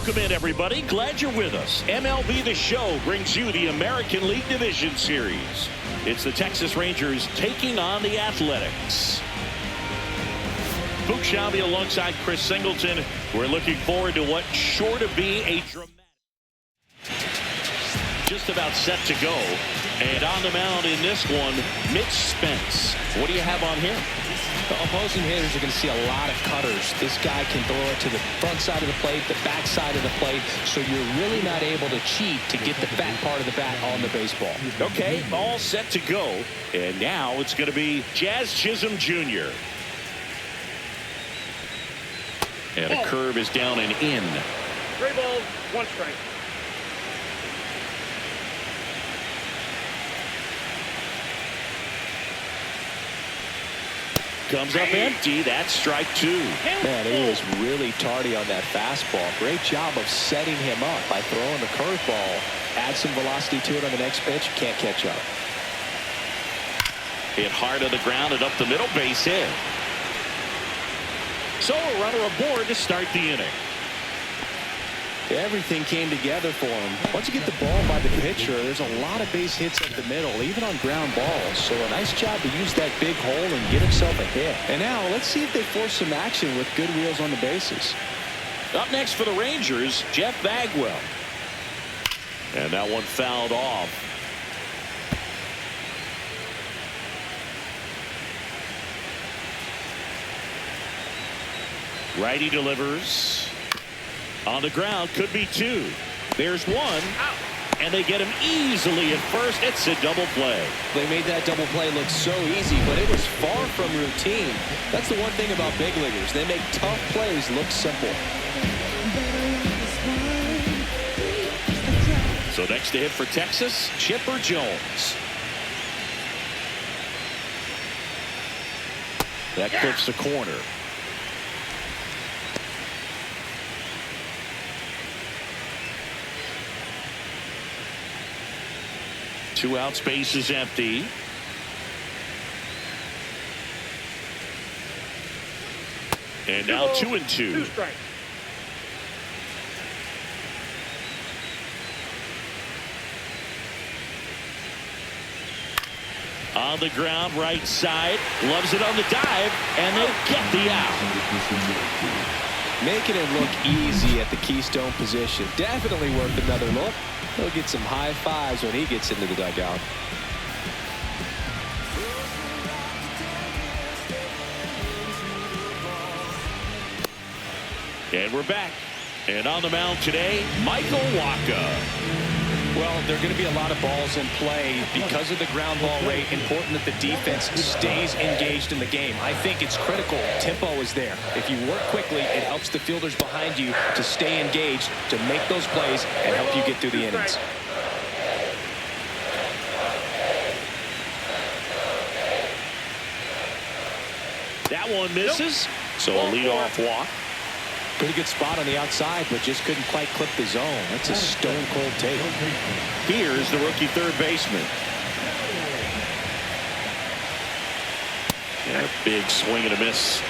Welcome in, everybody. Glad you're with us. MLB The Show brings you the American League Division Series. It's the Texas Rangers taking on the Athletics. Book Shelby alongside Chris Singleton. We're looking forward to what's sure to be a dramatic. Just about set to go. And on the mound in this one, Mitch Spence. What do you have on him? The opposing hitters are going to see a lot of cutters. This guy can throw it to the front side of the plate, the back side of the plate, so you're really not able to cheat to get the back part of the bat on the baseball. Okay, all set to go. And now it's going to be Jazz Chisholm Jr. And a curve is down and in. 3 balls, 1 strike. Comes up empty. That's strike 2. Man, he was really tardy on that fastball. Great job of setting him up by throwing the curveball. Add some velocity to it on the next pitch. Can't catch up. Hit hard on the ground and up the middle, base hit. So a runner aboard to start the inning. Everything came together for him. Once you get the ball by the pitcher, there's a lot of base hits up the middle, even on ground balls. So a nice job to use that big hole and get himself a hit. And now let's see if they force some action with good wheels on the bases. Up next for the Rangers, Jeff Bagwell. And that one fouled off. Righty delivers. On the ground, could be 2. There's 1. And they get him easily at first. It's a double play. They made that double play look so easy, but it was far from routine. That's the one thing about big leaguers. They make tough plays look simple. So next to hit for Texas, Chipper Jones. That clips the corner. Two out, space is empty. And now 2 and 2. 2 strikes. On the ground, right side, loves it on the dive, and they get the out. Making it look easy at the Keystone position. Definitely worth another look. He'll get some high fives when he gets into the dugout. And we're back. And on the mound today, Michael Wacha. Well, there are going to be a lot of balls in play because of the ground ball rate. Important that the defense stays engaged in the game. I think it's critical. Tempo is there. If you work quickly, it helps the fielders behind you to stay engaged, to make those plays, and help you get through the innings. That one misses. So a leadoff walk. Pretty good spot on the outside, but just couldn't quite clip the zone. That's a stone-cold take. Here's the rookie third baseman. And a big swing and a miss.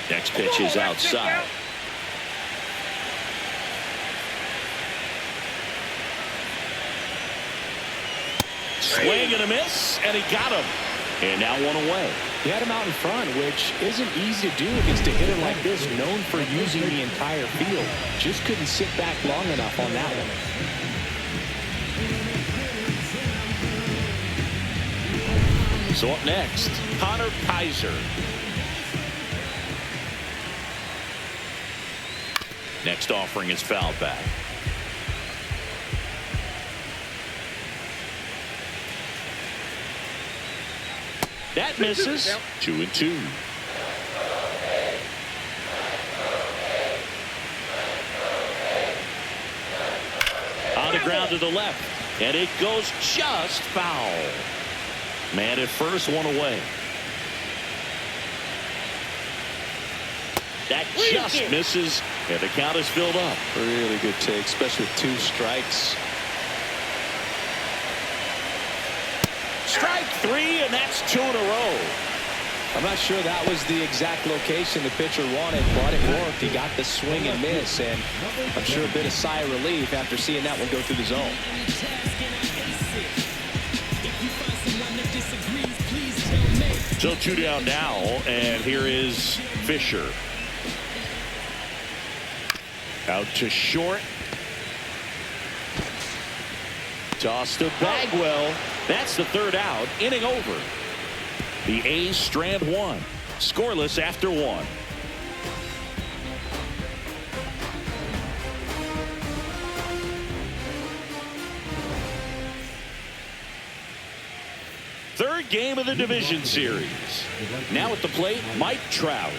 Next pitch is outside. Swing and a miss, and he got him. And now 1 away. He had him out in front, which isn't easy to do against a hitter like this, known for using the entire field. Just couldn't sit back long enough on that one. So up next, Connor Kaiser. Next offering is fouled back. That misses. 2 and 2. On the ground to the left, and it goes just foul. Man at first, 1 away. That just misses, and the count is filled up. Really good take, especially with 2 strikes. Strike 3, and that's 2 in a row. I'm not sure that was the exact location the pitcher wanted, but it worked. He got the swing and miss, and I'm sure a bit of sigh of relief after seeing that one go through the zone. So 2 down now, and here is Fisher. Out to short. Toss to Bagwell. That's the 3rd out. Inning over. The A's strand 1. Scoreless after 1. Third game of the division series. Now at the plate, Mike Trout.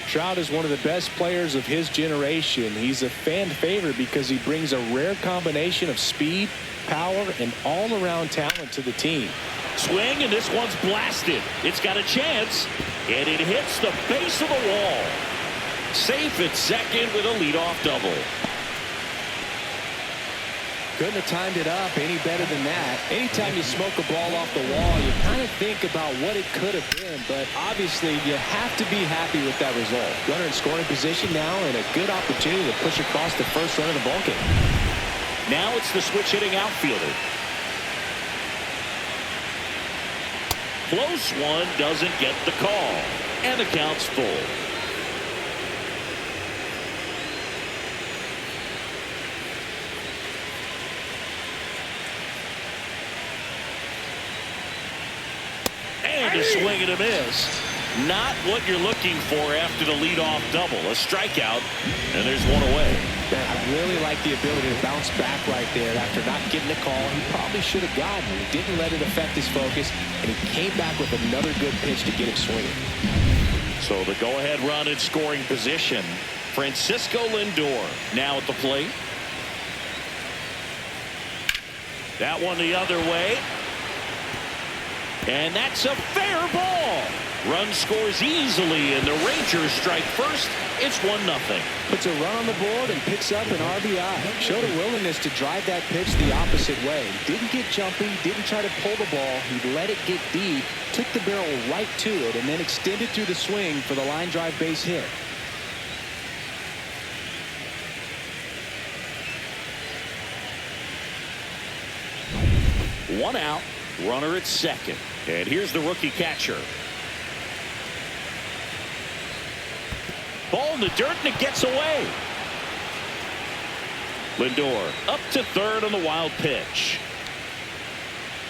Trout is one of the best players of his generation. He's a fan favorite because he brings a rare combination of speed, power, and all-around talent to the team. Swing, and this one's blasted. It's got a chance, and it hits the base of the wall. Safe at second with a leadoff double. Couldn't have timed it up any better than that. Anytime you smoke a ball off the wall, you kind of think about what it could have been, but obviously you have to be happy with that result. Runner in scoring position now, and a good opportunity to push across the first run of the ball game. Now it's the switch hitting outfielder. Close one, doesn't get the call, and the count's full. And a swing and a miss. Not what you're looking for after the leadoff double. A strikeout, and there's one away. Man, I really like the ability to bounce back right there after not getting a call. He probably should have gotten it. He didn't let it affect his focus, and he came back with another good pitch to get him swinging. So the go-ahead run in scoring position. Francisco Lindor now at the plate. That one the other way. And that's a fair ball. Run scores easily, and the Rangers strike first. It's 1-0. Puts a run on the board and picks up an RBI. Showed a willingness to drive that pitch the opposite way. Didn't get jumpy, didn't try to pull the ball. He let it get deep, took the barrel right to it, and then extended through the swing for the line drive base hit. One out, runner at second. And here's the rookie catcher. Ball in the dirt, and it gets away. Lindor up to third on the wild pitch.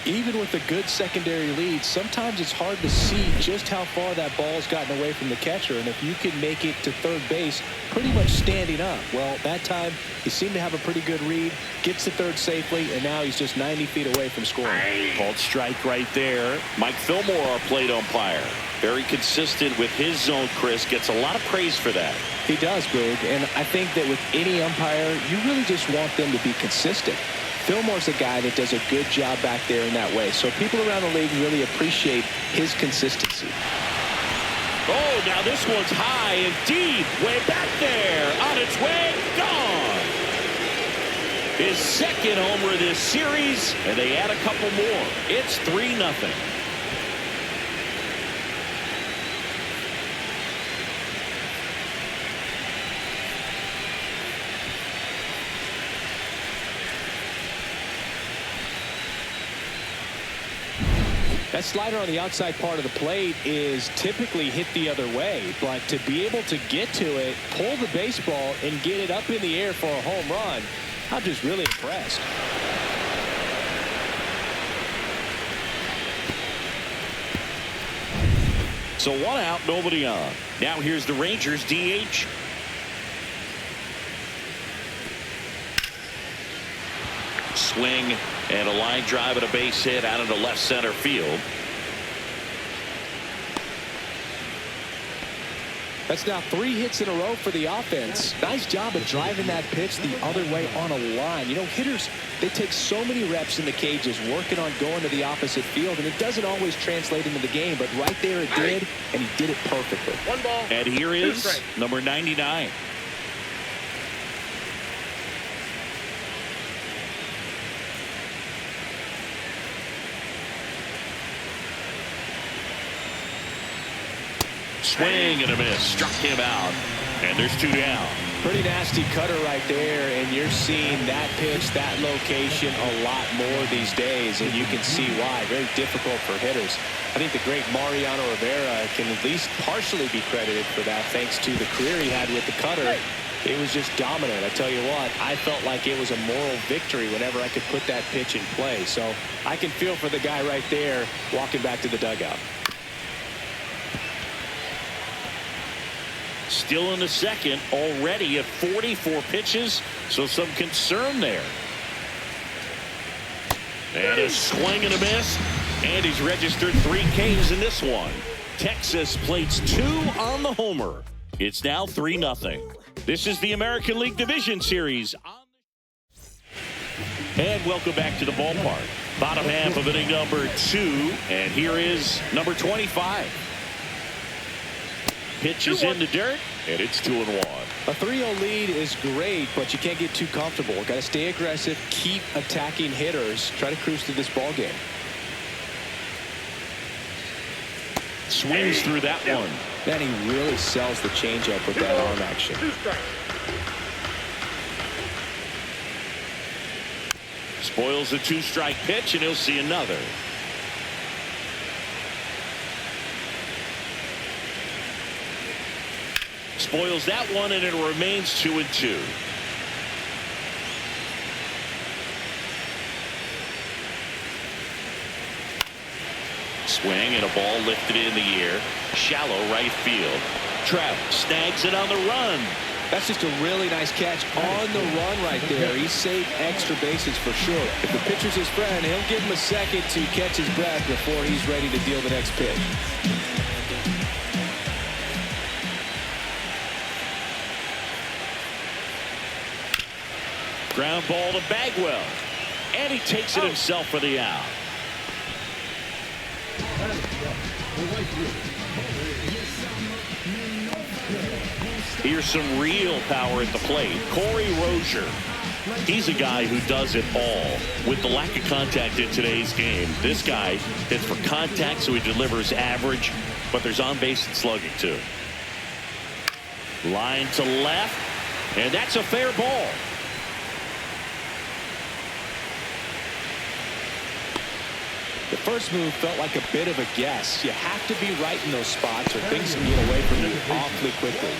Even with a good secondary lead, sometimes it's hard to see just how far that ball's gotten away from the catcher, and if you can make it to third base pretty much standing up. Well, that time he seemed to have a pretty good read, gets to third safely, and now he's just 90 feet away from scoring. Called strike right there. Mike Fillmore, our plate umpire. Very consistent with his zone, Chris. Gets a lot of praise for that. He does, Boog, and I think that with any umpire, you really just want them to be consistent. Fillmore's a guy that does a good job back there in that way, so people around the league really appreciate his consistency. Oh, now this one's high and deep, way back there, on its way, gone. His second homer of this series, and they add a couple more. It's 3-0. That slider on the outside part of the plate is typically hit the other way, but to be able to get to it, pull the baseball, and get it up in the air for a home run, I'm just really impressed. So 1 out, nobody on. Now here's the Rangers DH. Swing and a line drive and a base hit out into left center field. That's now 3 hits in a row for the offense. Nice job of driving that pitch the other way on a line. You know, hitters, they take so many reps in the cages working on going to the opposite field, and it doesn't always translate into the game, but right there it did, and he did it perfectly. 1 ball. And here is number 99. Swing and a miss. Struck him out. And there's 2 down. Pretty nasty cutter right there, and you're seeing that pitch, that location a lot more these days, and you can see why. Very difficult for hitters. I think the great Mariano Rivera can at least partially be credited for that, thanks to the career he had with the cutter. It was just dominant. I tell you what, I felt like it was a moral victory whenever I could put that pitch in play. So I can feel for the guy right there walking back to the dugout. Still in the second, already at 44 pitches, so some concern there. And a swing and a miss, and he's registered 3 Ks in this one. Texas plates 2 on the homer. It's now 3-0. This is the American League Division Series. And welcome back to the ballpark. Bottom half of inning number 2, and here is number 25. Pitch is in the dirt, and it's 2-1. A 3-0 lead is great, but you can't get too comfortable. Got to stay aggressive, keep attacking hitters, try to cruise through this ball game. Swings through that one. Then he really sells the changeup with that arm action. 2 strikes. Spoils the 2-strike pitch, and he'll see another. Spoils that one, and it remains 2-2. Swing and a ball lifted in the air. Shallow right field. Trout snags it on the run. That's just a really nice catch on the run right there. He saved extra bases for sure. If the pitcher's his friend, he'll give him a second to catch his breath before he's ready to deal the next pitch. Ground ball to Bagwell. And he takes it himself for the out. Here's some real power at the plate. Corey Rozier. He's a guy who does it all. With the lack of contact in today's game, this guy hits for contact, so he delivers average, but there's on-base and slugging too. Line to left, and that's a fair ball. The first move felt like a bit of a guess. You have to be right in those spots or things can get away from you awfully quickly.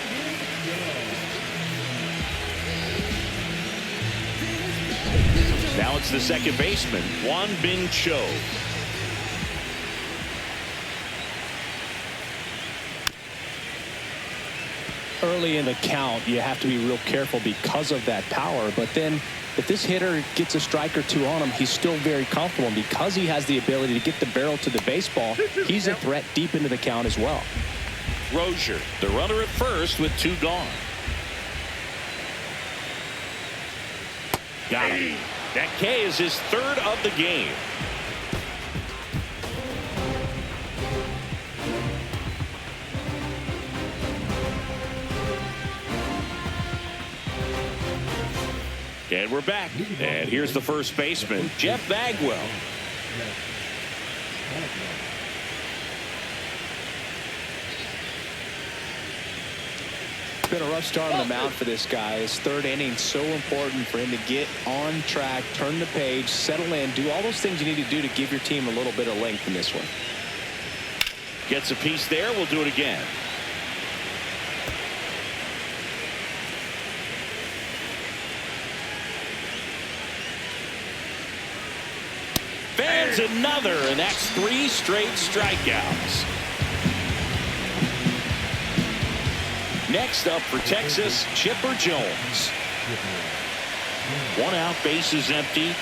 Now it's the second baseman, Juan Bin Cho. Early in the count, you have to be real careful because of that power, but then if this hitter gets a strike or 2 on him, he's still very comfortable. And because he has the ability to get the barrel to the baseball, he's a threat deep into the count as well. Rozier, the runner at first with 2 gone. Got him. That K is his 3rd of the game. And we're back. And here's the first baseman, Jeff Bagwell. It's been a rough start on the mound for this guy. His 3rd inning, so important for him to get on track, turn the page, settle in, do all those things you need to do to give your team a little bit of length in this one. Gets a piece there. We'll do it again. Fans another, and that's 3 straight strikeouts. Next up for Texas, Chipper Jones. 1 out, base is empty.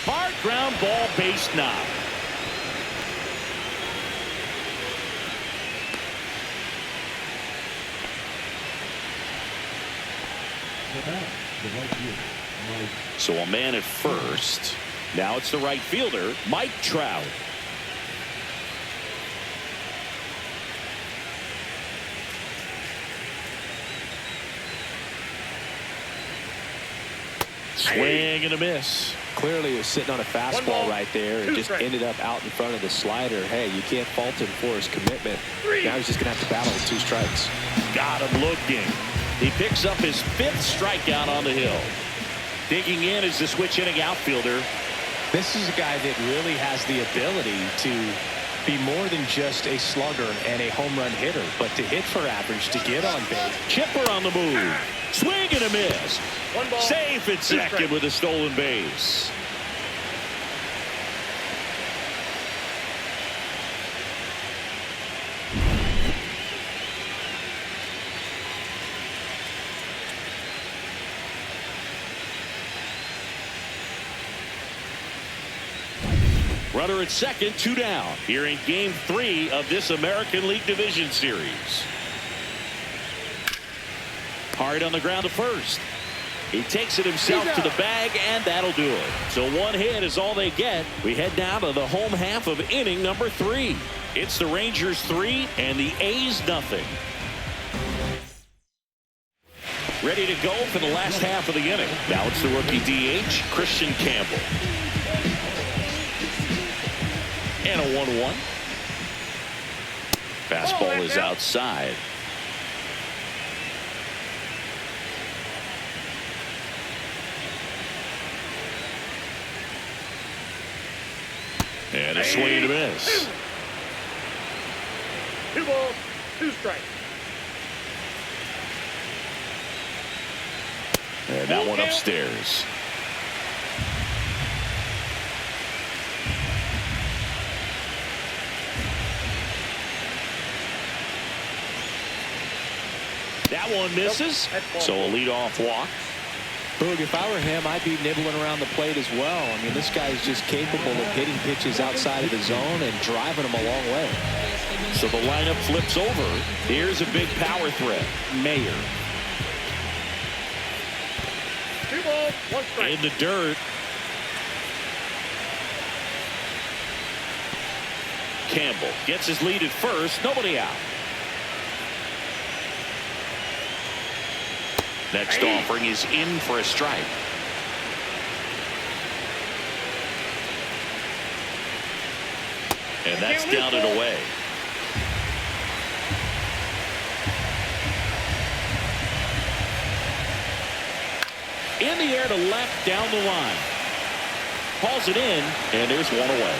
Hard ground ball base knock. So a man at first. Now it's the right fielder, Mike Trout. Swing and a miss. Clearly, he was sitting on a fastball right there and just ended up out in front of the slider. Hey, you can't fault him for his commitment. Now he's just going to have to battle with 2 strikes. Got him looking. He picks up his 5th strikeout on the hill. Digging in is the switch hitting outfielder. This is a guy that really has the ability to be more than just a slugger and a home run hitter, but to hit for average, to get on base. Chipper on the move. Swing and a miss. 1 ball. Safe at second with a stolen base. Runner at second, 2 down. Here in game 3 of this American League Division Series. Hard on the ground to first. He takes it himself to the bag, and that'll do it. So 1 hit is all they get. We head down to the home half of inning number 3. It's the Rangers 3 and the A's nothing. Ready to go for the last half of the inning. Now it's the rookie DH, Christian Campbell. And a 1-1. Fastball is outside. And a swing and a miss. 2 balls, 2 strikes. And that one upstairs. That one misses. So a leadoff walk. Boog, if I were him, I'd be nibbling around the plate as well. I mean, this guy is just capable of hitting pitches outside of the zone and driving them a long way. So the lineup flips over. Here's a big power threat, Mayer. 2 balls, 1 strike. In the dirt. Campbell gets his lead at first. Nobody out. Next offering is in for a strike. And that's down and away. In the air to left down the line. Hauls it in, and there's 1 away.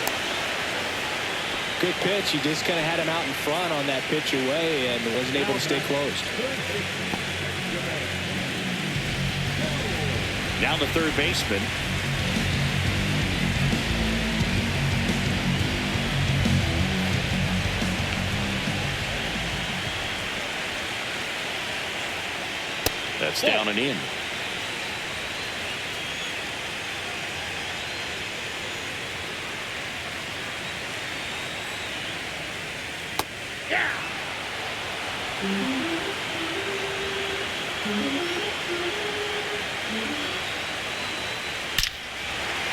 Good pitch. He just kind of had him out in front on that pitch away and wasn't able to stay closed. Now the third baseman. That's down and in.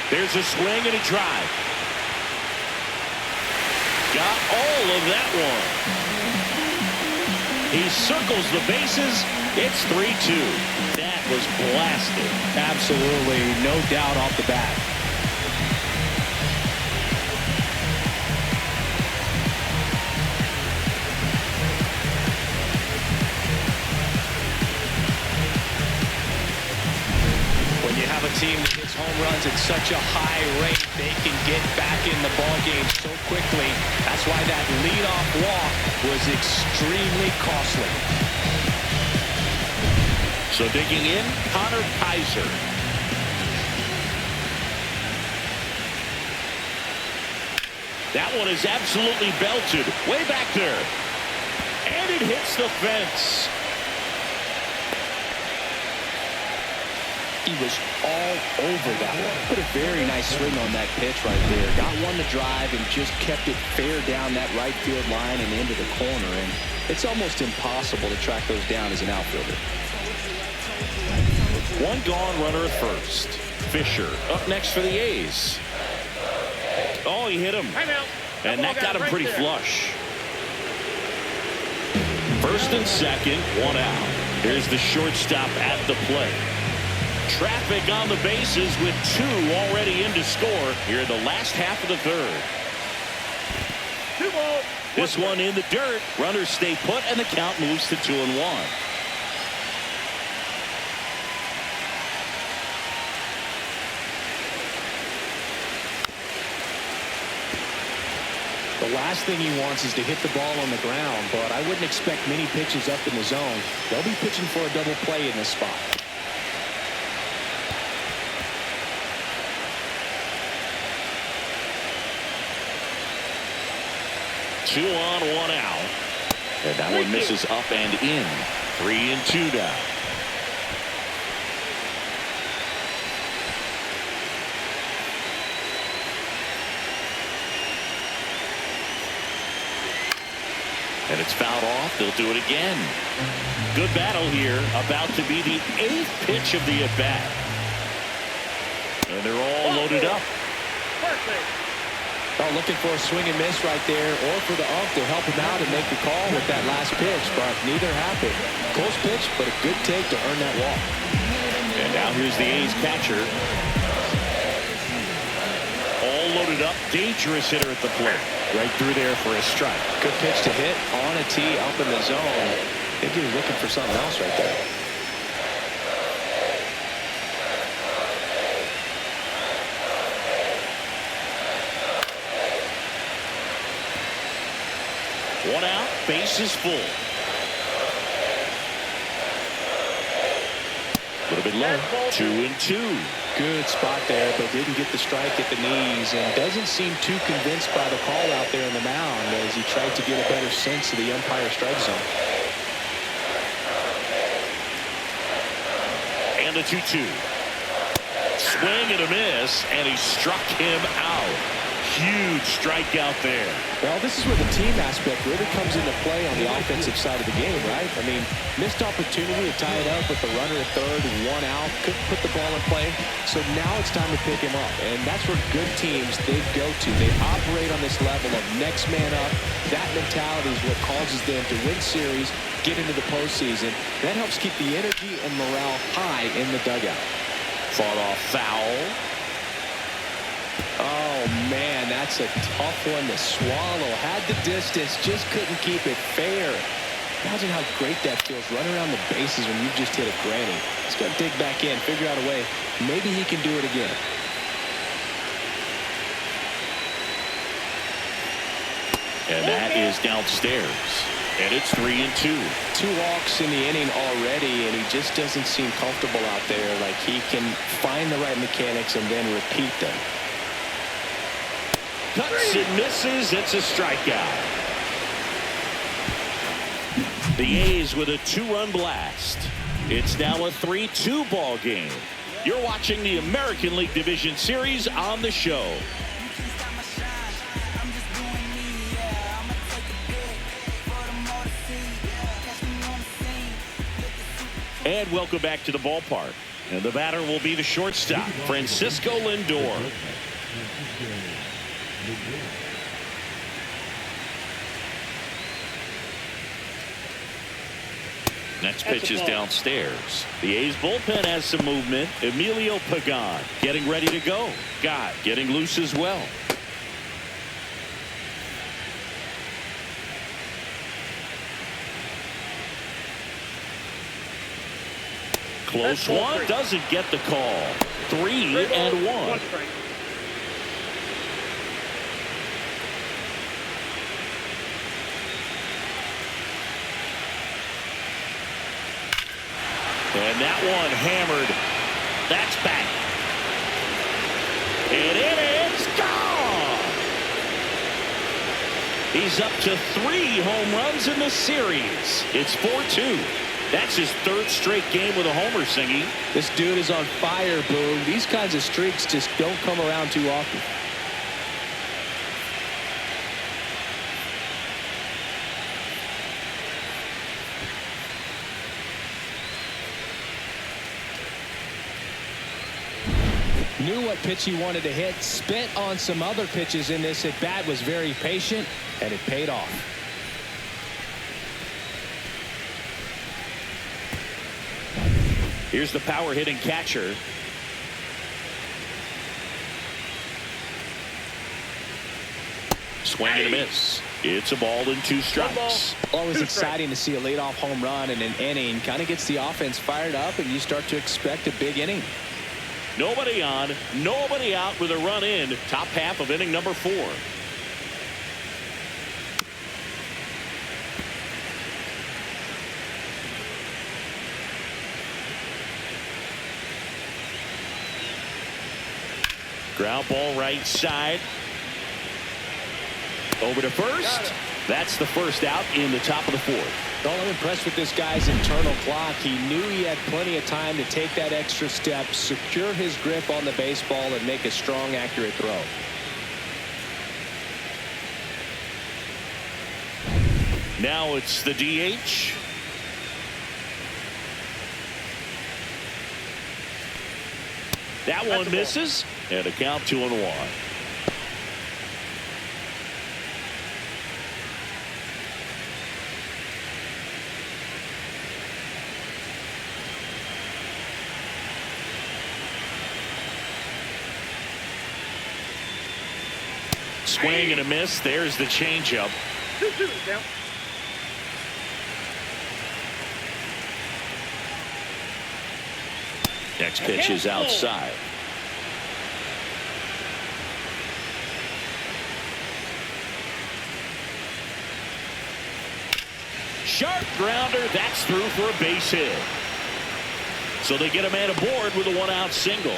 There's a swing and a drive. Got all of that one. He circles the bases. It's 3-2. That was blasted. Absolutely, no doubt off the bat. When you have a team that hits home runs at such a high rate, they can get back in the ball game so quickly. That's why that leadoff walk was extremely costly. So digging in, Connor Kaiser. That one is absolutely belted. Way back there. And it hits the fence. He was all over that one. Put a very nice swing on that pitch right there. Got one to drive and just kept it fair down that right field line and into the corner. And it's almost impossible to track those down as an outfielder. One gone, runner at first. Fisher up next for the A's. Oh, he hit him. And that got him pretty flush. First and second, one out. Here's the shortstop at the plate. Traffic on the bases with two already in to score here in the last half of the third. This one in the dirt. Runners stay put and the count moves to 2-1. The last thing he wants is to hit the ball on the ground, but I wouldn't expect many pitches up in the zone. They'll be pitching for a double play in this spot. Two on, one out. And that one misses up and in. 3-2 now. And it's fouled off. They'll do it again. Good battle here. About to be the 8th pitch of the at-bat. And they're all loaded up. Oh, looking for a swing and miss right there, or for the ump to help him out and make the call with that last pitch, but neither happened. Close pitch, but a good take to earn that walk. And now here's the A's catcher. All loaded up. Dangerous hitter at the plate. Right through there for a strike. Good pitch to hit on a tee up in the zone. I think he was looking for something else right there. One out, bases full. A little bit low. 2-2. Good spot there, but didn't get the strike at the knees and doesn't seem too convinced by the call out there in the mound as he tried to get a better sense of the umpire strike zone. And a 2-2. Swing and a miss, and he struck him out. Huge strikeout there. Well, this is where the team aspect really comes into play on the offensive side of the game, right? I mean, missed opportunity to tie it up with the runner at third and one out. Couldn't put the ball in play. So now it's time to pick him up. And that's where good teams, they go to. They operate on this level of next man up. That mentality is what causes them to win series, get into the postseason. That helps keep the energy and morale high in the dugout. Fought off foul. Oh, man, that's a tough one to swallow. Had the distance, just couldn't keep it fair. Imagine how great that feels, running around the bases when you just hit a granny. He's got to dig back in, figure out a way. Maybe he can do it again. And that is downstairs. And it's 3-2. 2 walks in the inning already, and he just doesn't seem comfortable out there. Like he can find the right mechanics and then repeat them. Cuts and misses. It's a strikeout. The A's with a 2-run blast. It's now a 3-2 ball game. You're watching the American League Division Series on the show. And welcome back to the ballpark. And the batter will be the shortstop, Francisco Lindor. Next pitch is downstairs. The A's bullpen has some movement. Emilio Pagan getting ready to go. Gott getting loose as well. Close one, doesn't get the call. 3-1. And that one hammered. That's back. And it is gone. He's up to 3 home runs in the series. It's 4-2. That's his third straight game with a homer, Singy. This dude is on fire, Boone. These kinds of streaks just don't come around too often. Knew what pitch he wanted to hit, spent on some other pitches in this at bat, was very patient, and it paid off. Here's the power hitting catcher. Swing and a miss. It's a ball and 2 strikes. Always exciting to see a leadoff home run in an inning. Kind of gets the offense fired up, and you start to expect a big inning. Nobody on, nobody out with a run in. Top half of inning number 4. Ground ball right side. Over to first. That's the first out in the top of the 4th. Well, I'm impressed with this guy's internal clock. He knew he had plenty of time to take that extra step, secure his grip on the baseball, and make a strong, accurate throw. Now it's the DH. That one misses, and a count 2-1. Swing and a miss. There's the changeup. 2-2 count. Next pitch is outside. Sharp grounder. That's through for a base hit. So they get a man aboard with a 1-out single.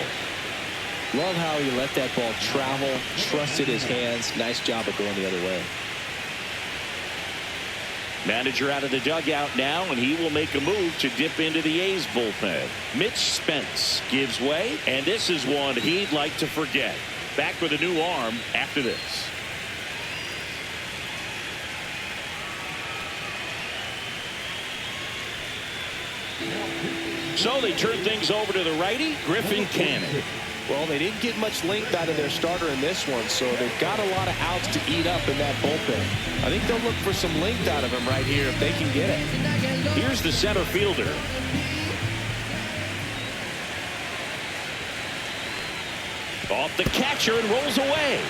Love how he let that ball travel, trusted his hands. Nice job of going the other way. Manager out of the dugout now, and he will make a move to dip into the A's bullpen. Mitch Spence gives way, and this is one he'd like to forget. Back with a new arm after this. So they turn things over to the righty, Griffin Cannon. Well, they didn't get much length out of their starter in this one, so they've got a lot of outs to eat up in that bullpen. I think they'll look for some length out of him right here if they can get it. Here's the center fielder. Off the catcher and rolls away.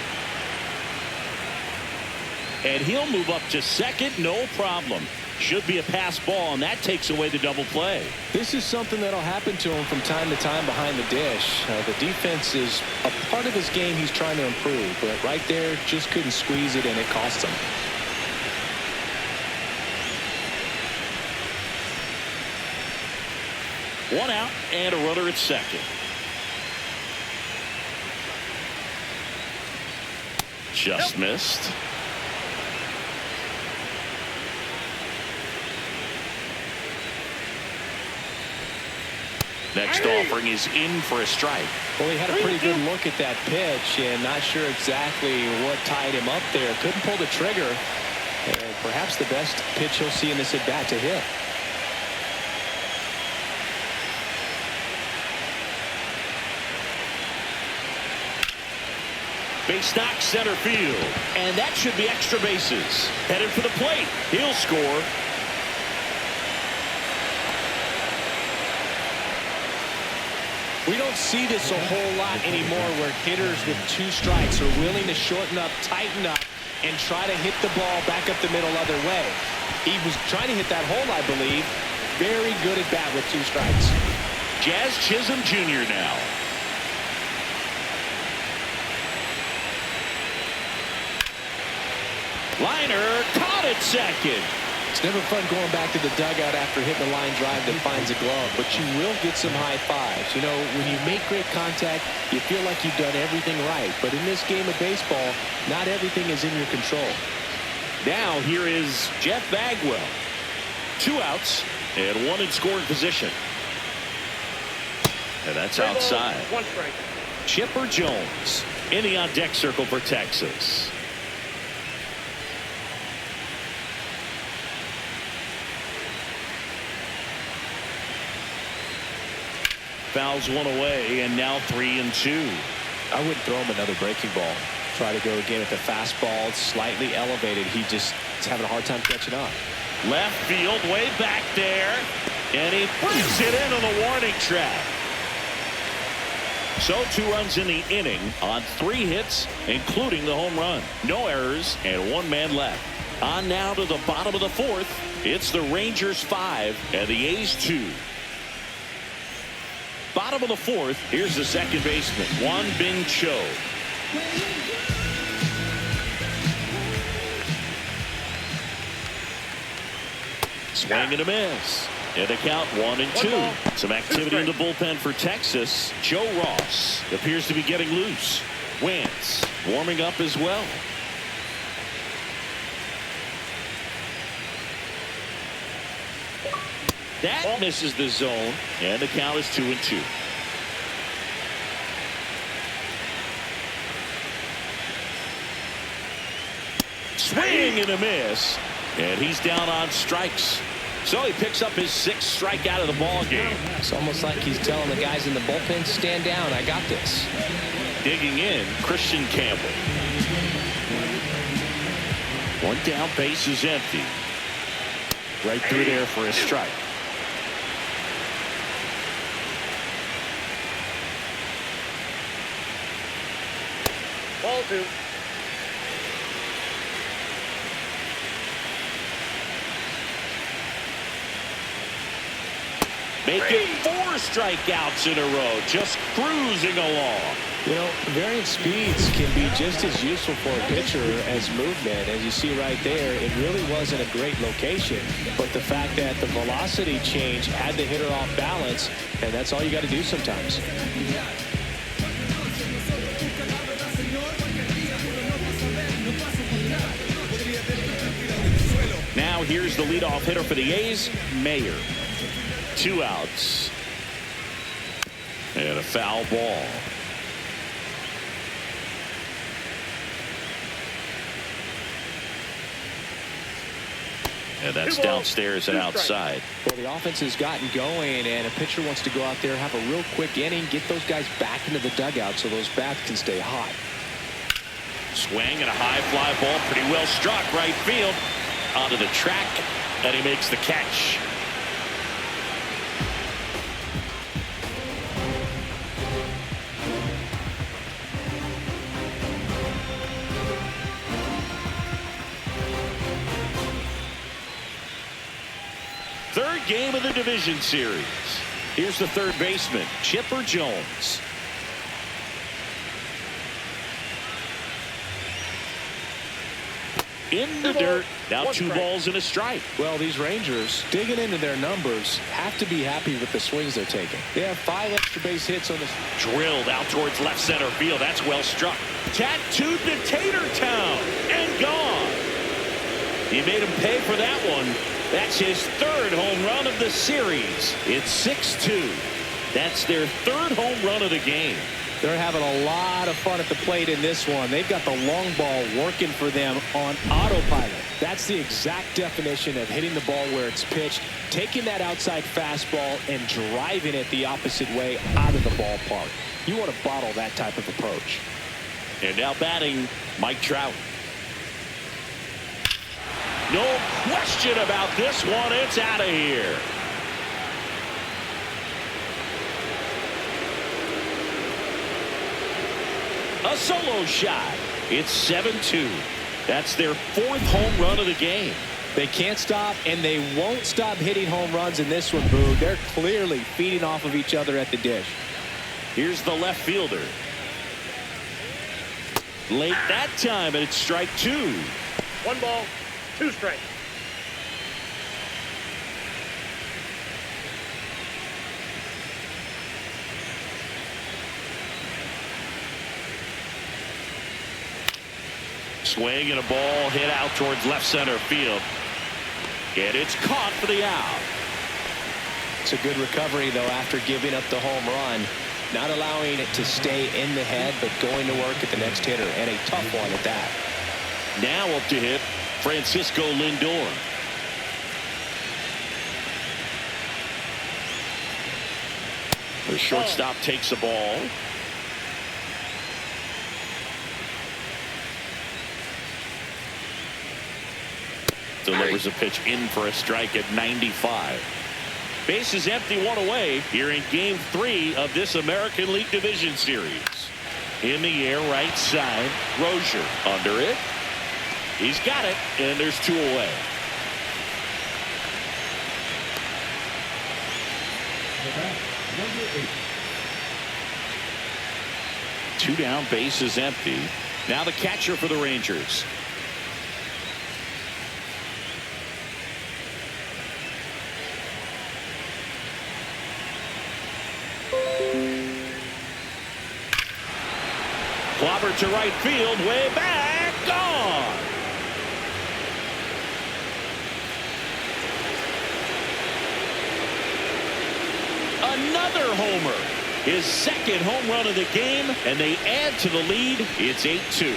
And he'll move up to second, no problem. Should be a pass ball, and that takes away the double play. This is something that'll happen to him from time to time behind the dish. The defense is a part of his game he's trying to improve, but right there just couldn't squeeze it, and it cost him. One out and a runner at second. Just missed. Next offering is in for a strike. Well, he had a pretty good look at that pitch and not sure exactly what tied him up there. Couldn't pull the trigger. And perhaps the best pitch he'll see in this at bat to hit. Base knock center field. And that should be extra bases. Headed for the plate. He'll score. We don't see this a whole lot anymore where hitters with 2 strikes are willing to shorten up, tighten up, and try to hit the ball back up the middle other way. He was trying to hit that hole, I believe. Very good at bat with 2 strikes. Jazz Chisholm Jr. now. Liner caught at second. It's never fun going back to the dugout after hitting a line drive that finds a glove, but you will get some high fives. You know, when you make great contact, you feel like you've done everything right. But in this game of baseball, not everything is in your control. Now here is Jeff Bagwell. 2 outs, And one in scoring position. And that's outside. One strike. Chipper Jones in the on-deck circle for Texas. Fouls one away, and now 3-2. I wouldn't throw him another breaking ball. Try to go again at the fastball, slightly elevated. He's having a hard time catching up. Left field, way back there, and he brings it into the warning track. So 2 runs in the inning on 3 hits, including the home run. No errors and 1 man left. On now to the bottom of the 4th. It's the Rangers 5 and the A's 2. Bottom of the 4th. Here's the second baseman, Juan Bin Cho. Swing and a miss. And the count 1-2. Some activity in the bullpen for Texas. Joe Ross appears to be getting loose. Wentz warming up as well. That misses the zone, and the count is 2-2. Swing and a miss, and he's down on strikes. So he picks up his 6th strikeout of the ball game. It's almost like he's telling the guys in the bullpen, stand down, I got this. Digging in, Christian Campbell. 1 down, base is empty. Right through there for a strike. Ball 2. Making 4 strikeouts in a row, just cruising along. You know, varying speeds can be just as useful for a pitcher as movement. As you see right there, it really wasn't a great location, but the fact that the velocity change had the hitter off balance, and that's all you got to do sometimes. Now here's the leadoff hitter for the A's, Mayer. 2 outs. And a foul ball. And that's downstairs and outside. Well, the offense has gotten going, and a pitcher wants to go out there, have a real quick inning, get those guys back into the dugout so those bats can stay hot. Swing and a high fly ball, pretty well struck right field. Onto the track, and he makes the catch. Third game of the division series. Here's the third baseman, Chipper Jones. In the dirt. Now 2 balls and a strike. Well, these Rangers, digging into their numbers, have to be happy with the swings they're taking. They have 5 extra base hits on this. Drilled out towards left center field. That's well struck. Tattooed to Tatertown and gone. He made him pay for that one. That's his 3rd home run of the series. It's 6-2. That's their 3rd home run of the game. They're having a lot of fun at the plate in this one. They've got the long ball working for them on autopilot. That's the exact definition of hitting the ball where it's pitched, taking that outside fastball and driving it the opposite way out of the ballpark. You want to bottle that type of approach. And now batting, Mike Trout. No question about this one. It's out of here. A solo shot. It's 7-2. That's their 4th home run of the game. They can't stop, and they won't stop hitting home runs in this one, Boo. They're clearly feeding off of each other at the dish. Here's the left fielder. Late that time, and it's strike 2. 1 ball, 2 strikes. Swing and a ball hit out towards left center field. And it's caught for the out. It's a good recovery, though, after giving up the home run. Not allowing it to stay in the head, but going to work at the next hitter, and a tough one at that. Now up to hit, Francisco Lindor. The shortstop takes the ball. Delivers a pitch in for a strike at 95. Base is empty, one away here in Game 3 of this American League Division Series. In the air, right side. Rozier under it. He's got it, and there's 2 away. Two down, base is empty. Now the catcher for the Rangers. Clobber to right field, way back, gone. Another homer. His second home run of the game, and they add to the lead. It's 8-2.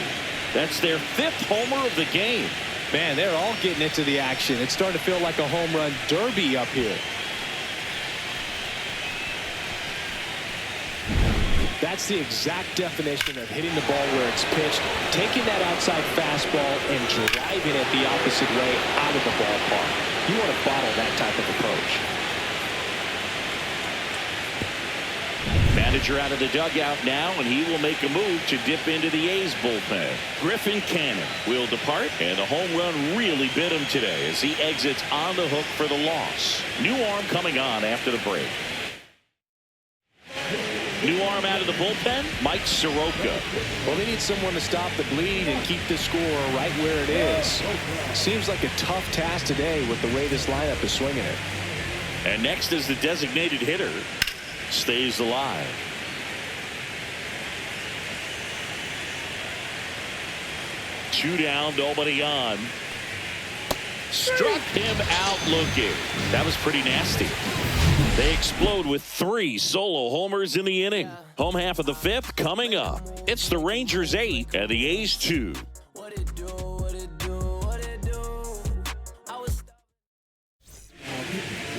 That's their 5th homer of the game. Man, they're all getting into the action. It's starting to feel like a home run derby up here. That's the exact definition of hitting the ball where it's pitched, taking that outside fastball and driving it the opposite way out of the ballpark. You want to bottle that type of approach. Manager out of the dugout now, and he will make a move to dip into the A's bullpen. Griffin Cannon will depart, and the home run really bit him today as he exits on the hook for the loss. New arm coming on after the break. New arm out of the bullpen, Mike Soroka. Well, they need someone to stop the bleed and keep the score right where it is. Seems like a tough task today with the way this lineup is swinging it. And next is the designated hitter. Stays alive. Two down, nobody on. Struck him out looking. That was pretty nasty. They explode with 3 solo homers in the inning. Home half of the 5th coming up. It's the Rangers 8 and the A's 2.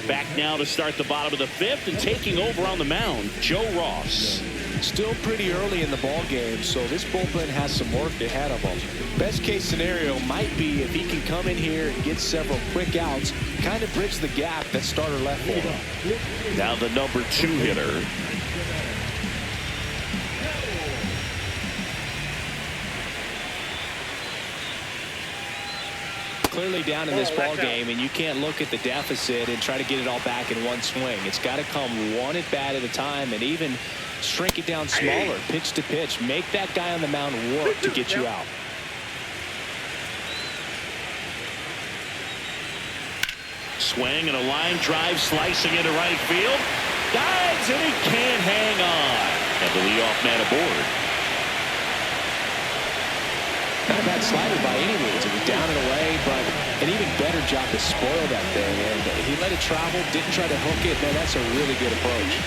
Back now to start the bottom of the 5th, and taking over on the mound, Joe Ross. Still pretty early in the ball game, so this bullpen has some work ahead of them. Best case scenario might be if he can come in here and get several quick outs, kind of bridge the gap that starter left for him. Now the number 2 hitter. Clearly down in this ball game, and you can't look at the deficit and try to get it all back in one swing. It's got to come one at bat at a time, and even shrink it down smaller, pitch to pitch. Make that guy on the mound work to get you out. Swing and a line drive slicing into right field. Dives, and he can't hang on. And the leadoff man aboard. Not a bad slider by any means. It was down and away, but an even better job to spoil that thing. And he let it travel, didn't try to hook it. Man, that's a really good approach.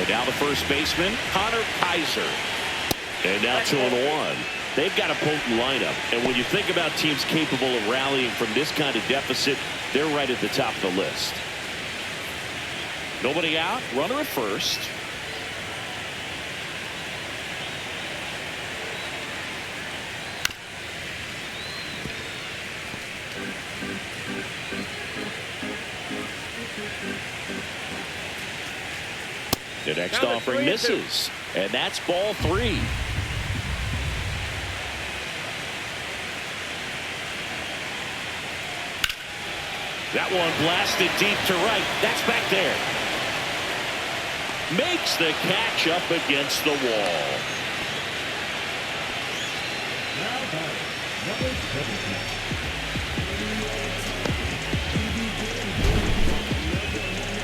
And now the first baseman, Connor Kaiser. And now 2-1. They've got a potent lineup. And when you think about teams capable of rallying from this kind of deficit, they're right at the top of the list. Nobody out, runner at first. The next offering misses, and that's ball 3. That one blasted deep to right. That's back there. Makes the catch up against the wall.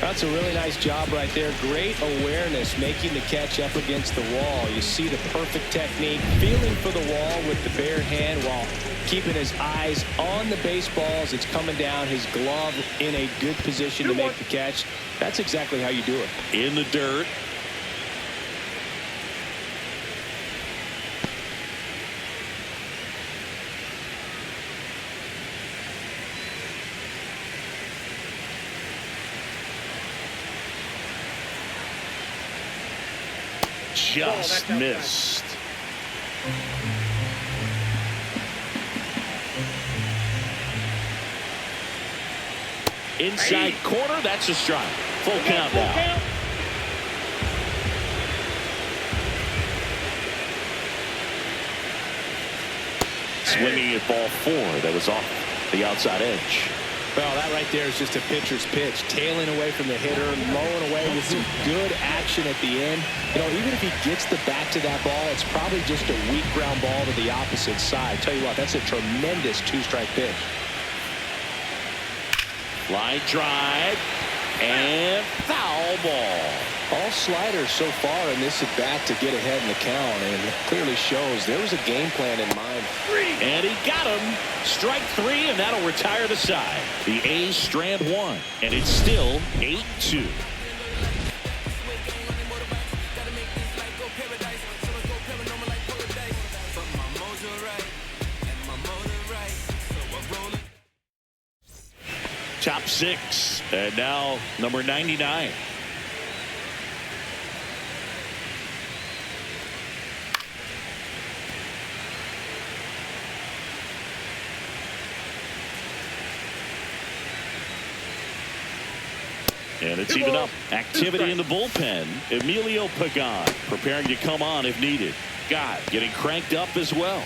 That's a really nice job right there. Great awareness, making the catch up against the wall. You see the perfect technique, feeling for the wall with the bare hand while keeping his eyes on the baseballs. It's coming down, his glove in a good position to make the catch. That's exactly how you do it. In the dirt. Just missed. Inside corner, that's a strike. Full count now. Swinging at ball 4. That was off the outside edge. Well, that right there is just a pitcher's pitch. Tailing away from the hitter, mowing away with some good action at the end. You know, even if he gets the bat to that ball, it's probably just a weak ground ball to the opposite side. Tell you what, that's a tremendous 2-strike pitch. Line drive and foul ball. All sliders so far in this at bat to get ahead in the count, and it clearly shows there was a game plan in mind. And he got him. Strike 3, and that'll retire the side. The A's strand 1, and it's still 8-2. Top 6, and now number 99. And it's even up. Activity in the bullpen. Mlbwl preparing to come on if needed. Gott getting cranked up as well.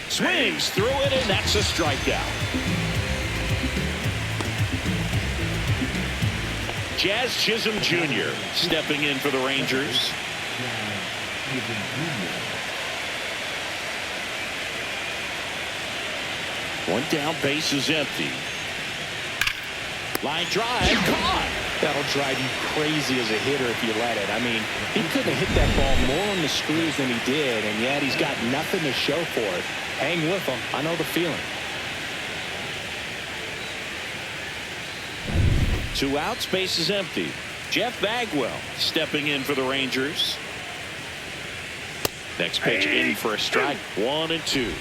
Swings through it, and that's a strikeout. Jazz Chisholm Jr. stepping in for the Rangers. One down, base is empty. Line drive, caught. That'll drive you crazy as a hitter if you let it. I mean, he couldn't have hit that ball more on the screws than he did, and yet he's got nothing to show for it. Hang with him. I know the feeling. 2 outs, base is empty. Jeff Bagwell stepping in for the Rangers. Next pitch in for a strike. 1-2.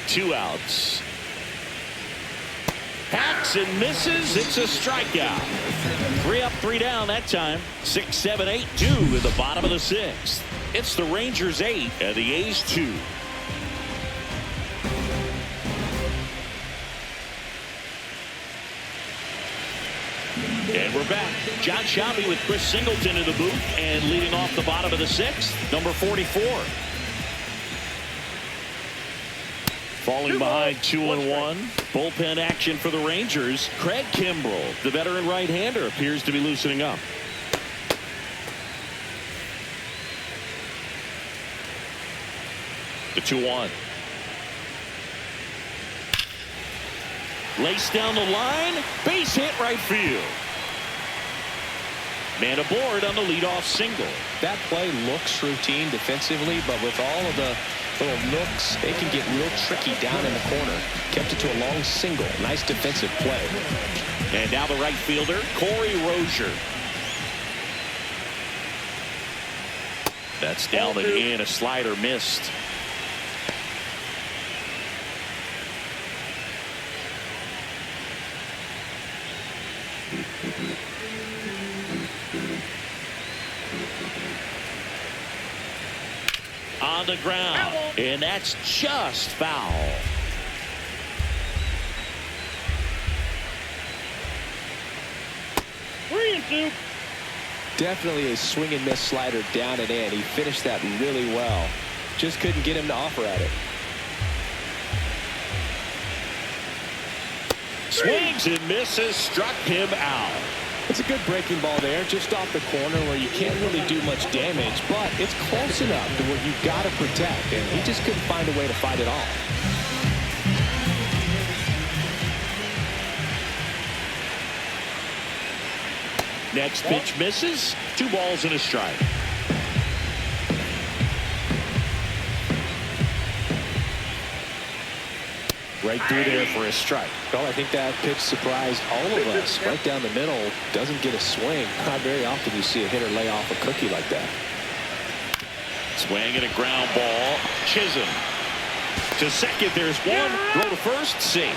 Two outs. Hacks and misses. It's a strikeout. 3 up, 3 down that time. 6, 7, 8, 2 in the bottom of the 6th. It's the Rangers 8 and the A's 2. And we're back. John Sciambi with Chris Singleton in the booth, and leading off the bottom of the 6th, number 44. Falling behind 2-1. Bullpen action for the Rangers. Craig Kimbrell, the veteran right-hander, appears to be loosening up. The 2-1. Laced down the line. Base hit right field. Man aboard on the leadoff single. That play looks routine defensively, but with all of the little nooks, they can get real tricky down in the corner. Kept it to a long single. Nice defensive play. And now the right fielder, Corey Rozier. That's down and in. A slider missed. On the ground, and that's just foul. Definitely a swing and miss slider down and in. He finished that really well. Just couldn't get him to offer at it. Swings and misses, struck him out. It's a good breaking ball there, just off the corner where you can't really do much damage, but it's close enough to where you've got to protect, and he just couldn't find a way to fight it off. Next pitch misses. 2 balls and a strike. Right through there for a strike. Well, I think that pitch surprised all of us. Right down the middle, doesn't get a swing. Not very often you see a hitter lay off a cookie like that. Swing and a ground ball. Chisholm to second. There's one. Throw to first. Safe.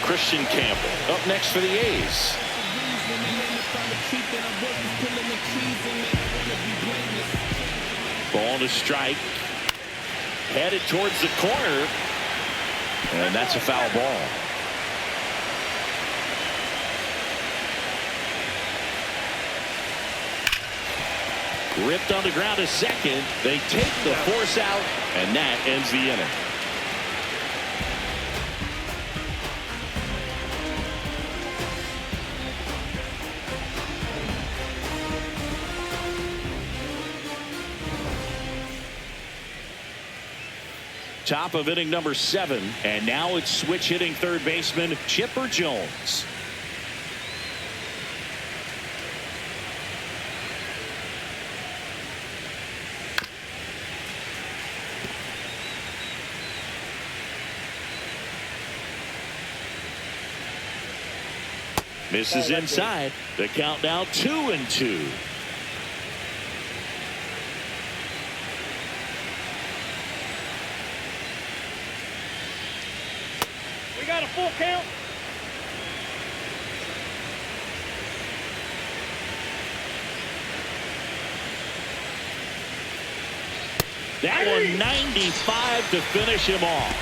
Christian Campbell up next for the A's. Ball to strike. Headed towards the corner. And that's a foul ball. Ripped on the ground to second. They take the force out, and that ends the inning. Top of inning number 7, and now it's switch hitting third baseman Chipper Jones. Misses inside. The count now 2-2. We got a full count. That one 95 to finish him off.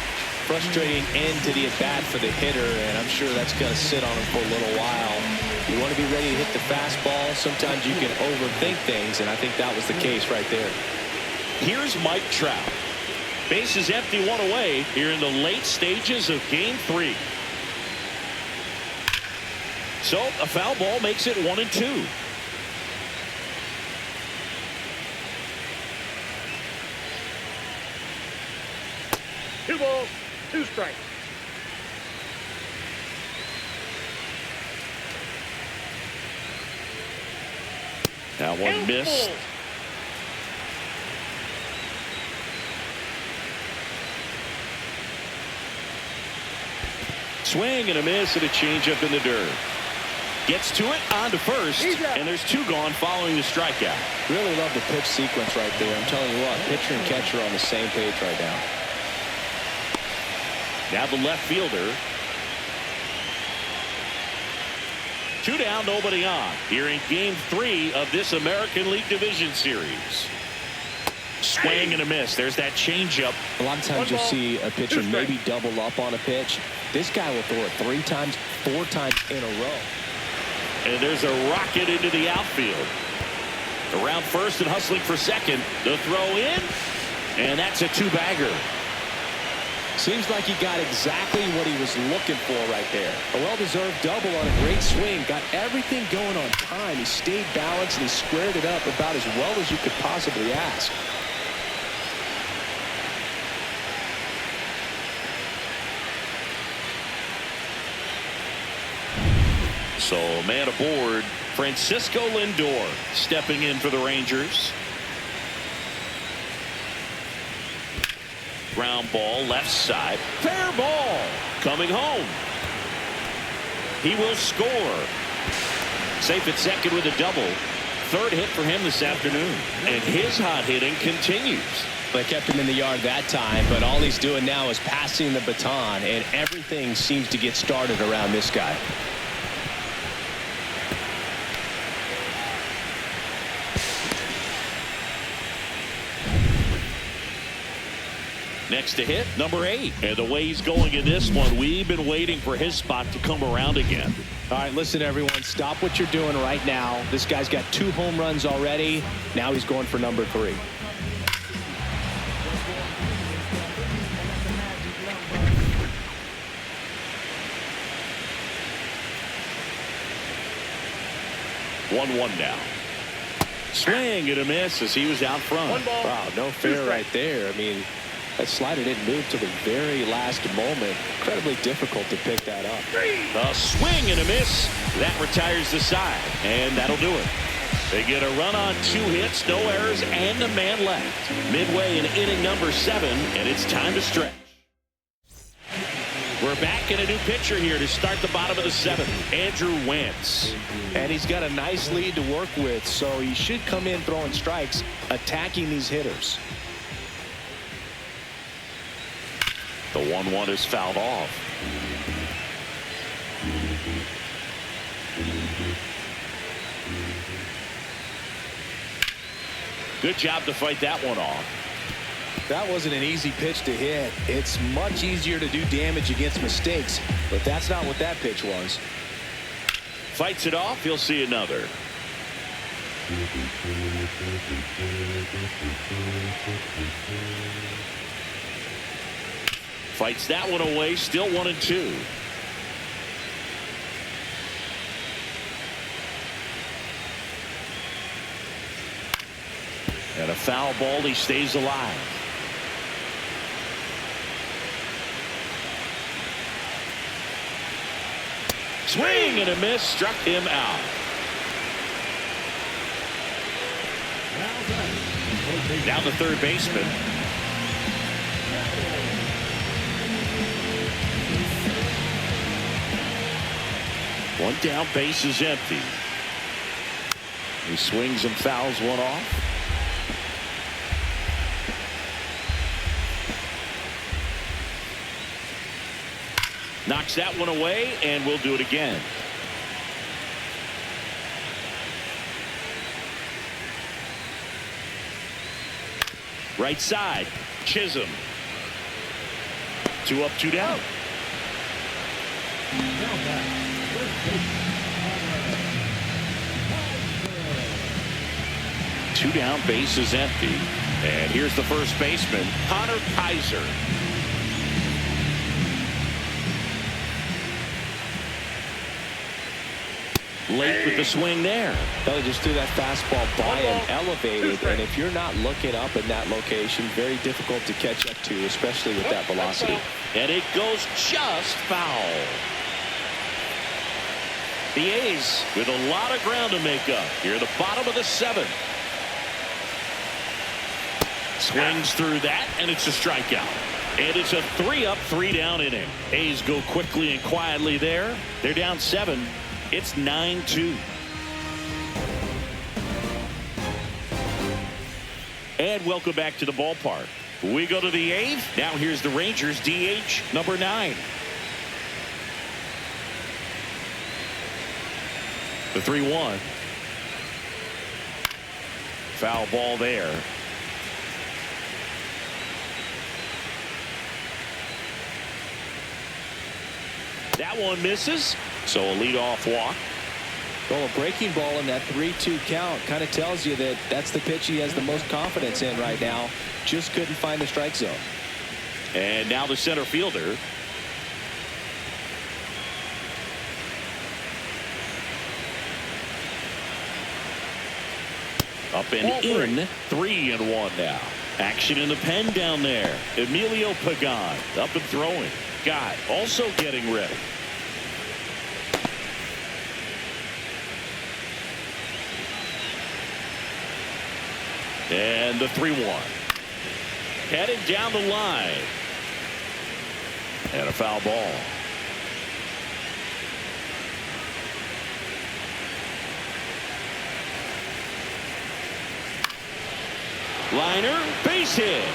Frustrating end to the at-bat for the hitter, and I'm sure that's going to sit on him for a little while. You want to be ready to hit the fastball. Sometimes you can overthink things, and I think that was the case right there. Here's Mike Trout. Base is empty, 1 away here in the late stages of Game 3. So a foul ball makes it 1-2. Two balls, 2 strikes. That one missed. Swing and a miss and a changeup in the dirt. Gets to it, on to first, and there's 2 gone following the strikeout. Really love the pitch sequence right there. I'm telling you what, pitcher and catcher are on the same page right now. Now the left fielder. 2 down, nobody on. Here in Game 3 of this American League Division Series. Swing and a miss. There's that changeup. A lot of times you'll see a pitcher maybe double up on a pitch. This guy will throw it 3 times, 4 times in a row. And there's a rocket into the outfield. Around first and hustling for second. The throw in, and that's a 2-bagger. Seems like he got exactly what he was looking for right there. A well-deserved double on a great swing. Got everything going on time. He stayed balanced and he squared it up about as well as you could possibly ask. So man aboard, Francisco Lindor stepping in for the Rangers. Ground ball left side. Fair ball. Coming home. He will score. Safe at second with a double. 3rd hit for him this afternoon. And his hot hitting continues. They kept him in the yard that time, but all he's doing now is passing the baton, and everything seems to get started around this guy. Next to hit, number 8. And the way he's going in this one, we've been waiting for his spot to come around again. All right, listen, everyone. Stop what you're doing right now. This guy's got 2 home runs already. Now he's going for number 3. One now. Swing and a miss as he was out front. Wow, no fair right there. I mean, that slider didn't move to the very last moment. Incredibly difficult to pick that up. A swing and a miss. That retires the side, and that'll do it. They get a run on 2 hits, no errors, and a man left. Midway in inning number 7, and it's time to stretch. We're back in a new pitcher here to start the bottom of the 7th, Andrew Wentz. And he's got a nice lead to work with, so he should come in throwing strikes, attacking these hitters. The 1-1 is fouled off. Good job to fight that one off. That wasn't an easy pitch to hit. It's much easier to do damage against mistakes, but that's not what that pitch was. Fights it off. He'll see another. Fights that one away. Still 1-2. And a foul ball. He stays alive. Swing and a miss. Struck him out. Now the third baseman. One down, base is empty. He swings and fouls one off. Knocks that one away, and we'll do it again. Right side, Chisholm. 2 up, 2 down. Two down, base is empty. And here's the first baseman, Connor Kaiser. Late with the swing there. Belly just threw that fastball by him, elevated, and if you're not looking up in that location, very difficult to catch up to, especially with that velocity. And it goes just foul. The A's with a lot of ground to make up here at the bottom of the 7th. Swings through that, and it's a strikeout. And it's a 3 up, 3 down inning. A's go quickly and quietly there. They're down 7. It's 9-2. And welcome back to the ballpark. We go to the 8th. Now here's the Rangers DH number 9. The 3-1. Foul ball there. That one misses. So a leadoff walk. Well, a breaking ball in that 3-2 count kind of tells you that that's the pitch he has the most confidence in right now. Just couldn't find the strike zone. And now the center fielder. Up and in. 3-1 now. Action in the pen down there. Emilio Pagan up and throwing. Guy also getting ready. And the 3-1. Headed down the line. And a foul ball. Liner, base hit.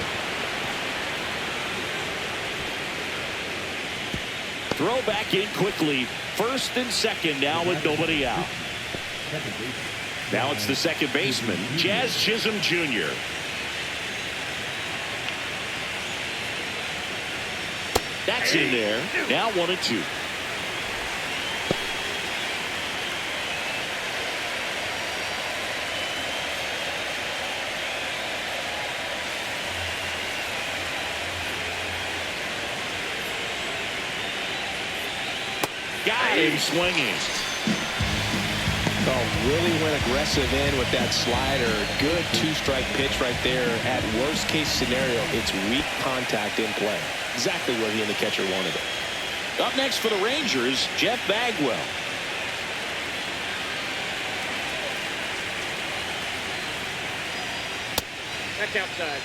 Throw back in quickly. First and second now with nobody out. Now it's the second baseman, Jazz Chisholm Jr. That's in there. Now 1-2. Got him swinging. Oh, really went aggressive in with that slider. Good two-strike pitch right there. At worst case scenario, it's weak contact in play. Exactly where he and the catcher wanted it. Up next for the Rangers, Jeff Bagwell. That's outside.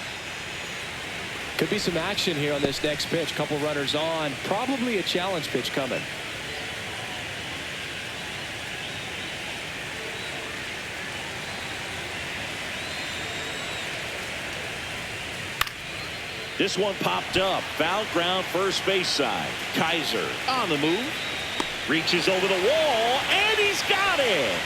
Could be some action here on this next pitch. Couple runners on. Probably a challenge pitch coming. This one popped up. Foul ground first base side. Kaiser on the move. Reaches over the wall, and he's got it.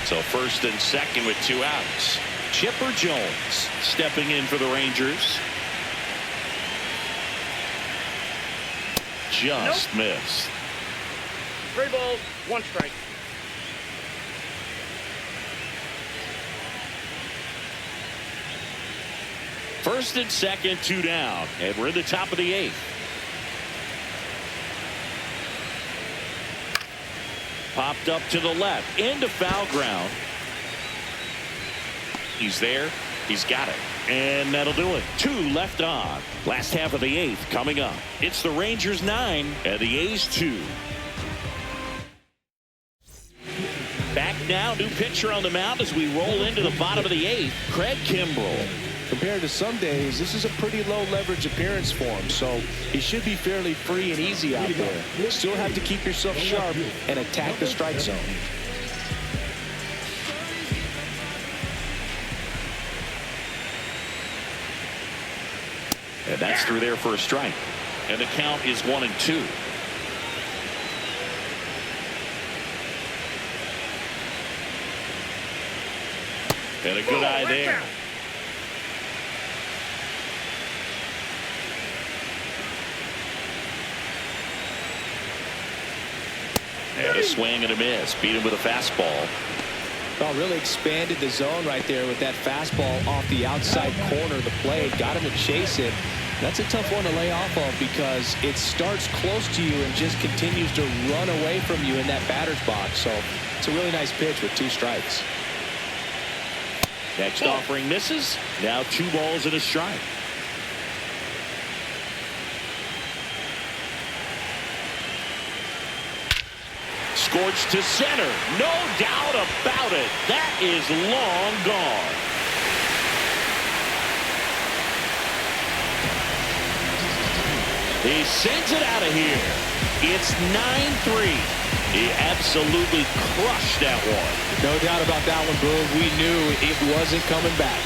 So first and second with 2 outs. Chipper Jones stepping in for the Rangers. Just missed. 3 balls, 1 strike. First and second, 2 down, and we're in the top of the 8th. Popped up to the left into foul ground. He's there. He's got it. And that'll do it. 2 left on. Last half of the 8th coming up. It's the Rangers 9 and the A's 2. Back now, new pitcher on the mound as we roll into the bottom of the 8th. Craig Kimbrell. Compared to some days, this is a pretty low leverage appearance for him, so he should be fairly free and easy out there. Still have to keep yourself sharp and attack the strike zone. And that's through there for a strike. And the count is 1-2. And a good eye there. And a swing and a miss. Beat him with a fastball. Oh, really expanded the zone right there with that fastball off the outside corner of the plate. Got him to chase it. That's a tough one to lay off of because it starts close to you and just continues to run away from you in that batter's box. So it's a really nice pitch with 2 strikes. Next offering misses. Now 2 balls and a strike. Scorched to center. No doubt about it. That is long gone. He sends it out of here. It's 9-3. He absolutely crushed that one. No doubt about that one, Boone. We knew it wasn't coming back.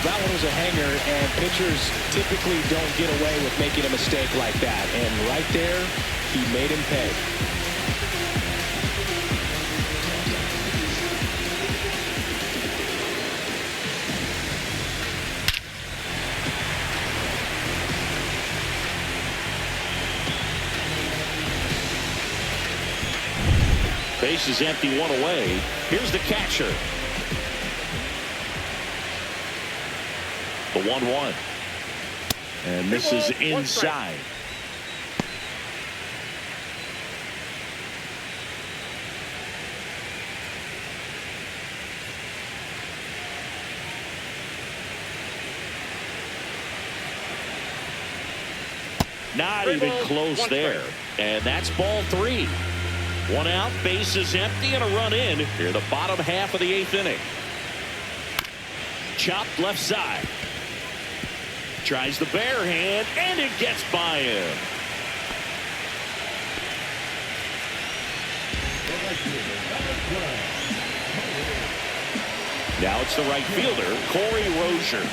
That one was a hanger, and pitchers typically don't get away with making a mistake like that. And right there, he made him pay. Base is empty, 1 away. Here's the catcher. The 1-1. And this is inside. Not even close there. And that's ball 3. 1 out, base is empty, and a run in here the bottom half of the 8th inning. Chopped left side. Tries the bare hand, and it gets by him. Now it's the right fielder, Corey Rozier.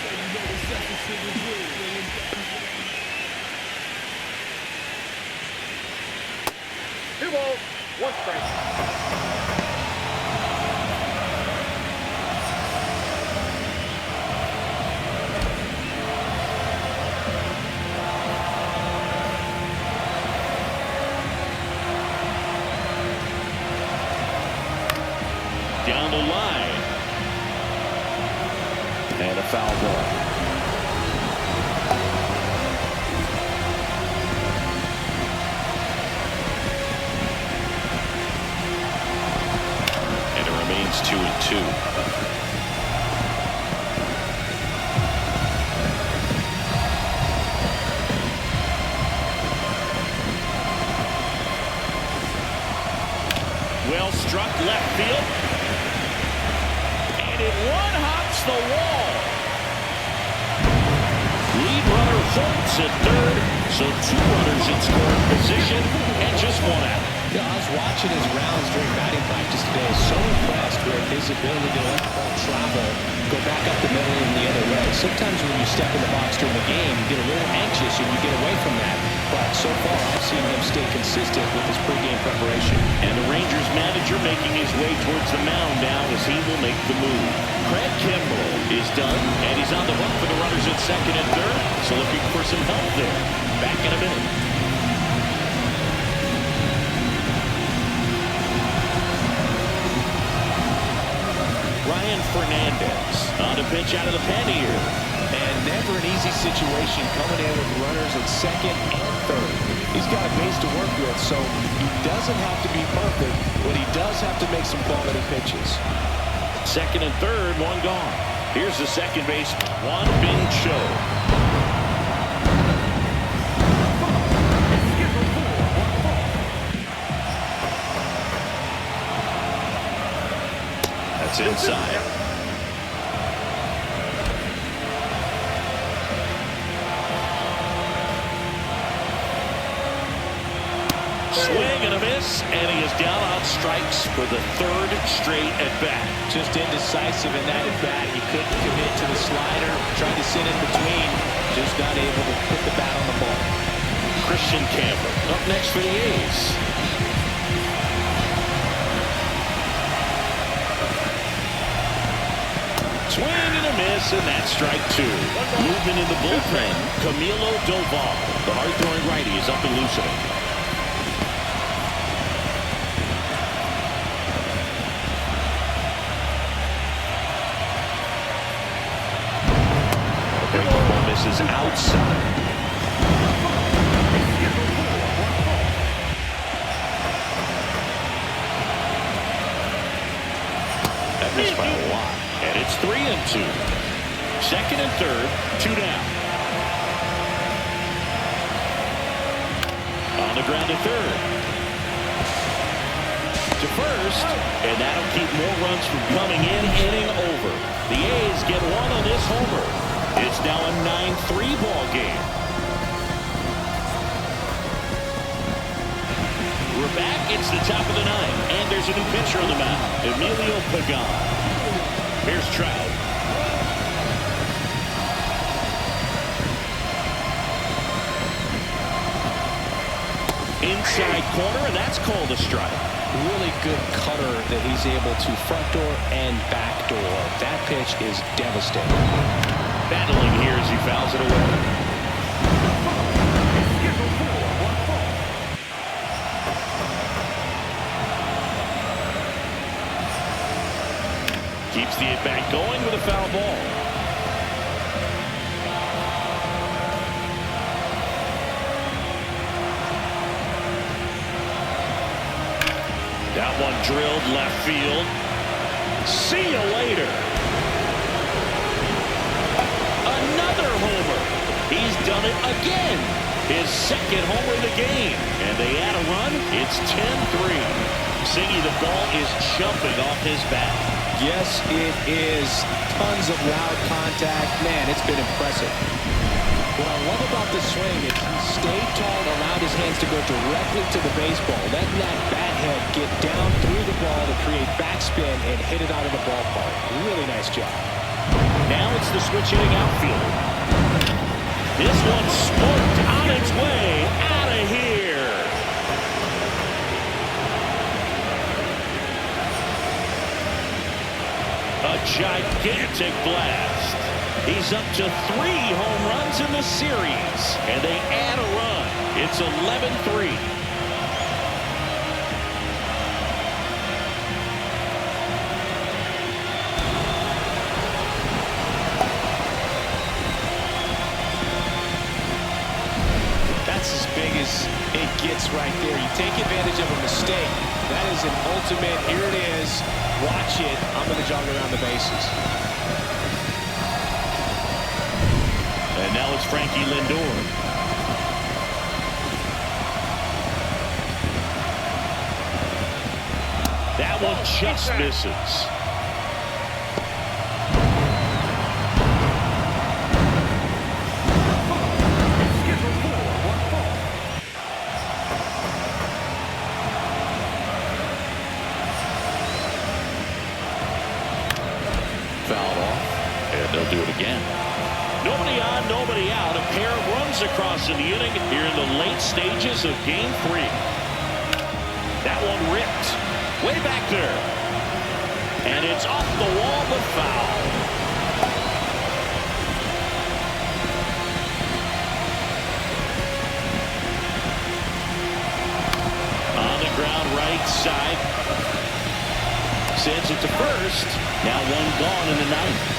Two balls, 1 strike. left field. And it one-hops the wall. Lead runner holds at third. So 2 runners in scoring position and just 1 out. Yeah, I was watching his rounds during batting practice today. So impressed with his ability to let the ball travel, go back up the middle and the other way. Sometimes when you step in the box during the game, you get a little anxious and you get away from that. But so far, I've seen him stay consistent with his pregame preparation. And the Rangers manager making his way towards the mound now as he will make the move. Craig Kimbrell is done, and he's on the hook for the runners at second and third. So looking for some help there. Back in a minute. Ryan Fernandez on a pitch out of the pen here. And never an easy situation coming in with runners at second and third. He's got a base to work with, so he doesn't have to be perfect, but he does have to make some quality pitches. Second and third, 1 gone. Here's the second base, Juan Bin Cho. That's inside. Swing and a miss, and he is down on strikes for the 3rd straight at-bat. Just indecisive in that at-bat. He couldn't commit to the slider, tried to sit in between, just not able to put the bat on the ball. Christian Campbell up next for the A's. Swing and a miss, and that's strike 2. Movement in the bullpen. Camilo Doval, the hard-throwing righty, is up and loosening. Misses outside. That missed by a lot. And it's 3-2. Second and third, 2 down. On the ground to third. To first, and that'll keep more runs from coming in, inning over. The A's get 1 on this homer. It's now a 9-3 ball game. We're back. It's the top of the 9th, and there's a new pitcher on the mound, Mlbwl. Here's Trout. Inside corner, and that's called a strike. Really good cutter that he's able to front door and back door. That pitch is devastating. Battling here as he fouls it away. Keeps the at-bat going with a foul ball. That one drilled left field. See you later. Another homer. He's done it again. His 2nd homer of the game. And they add a run. It's 10-3. Siggy, the ball is jumping off his bat. Yes, it is. Tons of loud contact. Man, it's been impressive. What I love about this swing is he stayed tall and allowed his hands to go directly to the baseball. Letting that bat head get down through the ball to create backspin and hit it out of the ballpark. Really nice job. Now it's the switch hitting outfielder. This one smoked on its way out of here. A gigantic blast. He's up to 3 home runs in the series, and they add a run. It's 11-3. That's as big as it gets right there. You take advantage of a mistake. That is an ultimate. Here it is. Watch it. I'm going to jog around the bases. And now it's Frankie Lindor. That one just misses. Fouled off. And they'll do it again. Nobody on, nobody out. A pair of runs across in the inning here in the late stages of Game 3. That one ripped way back there. And it's off the wall, but foul. On the ground right side. Sends it to first. Now one gone in the ninth.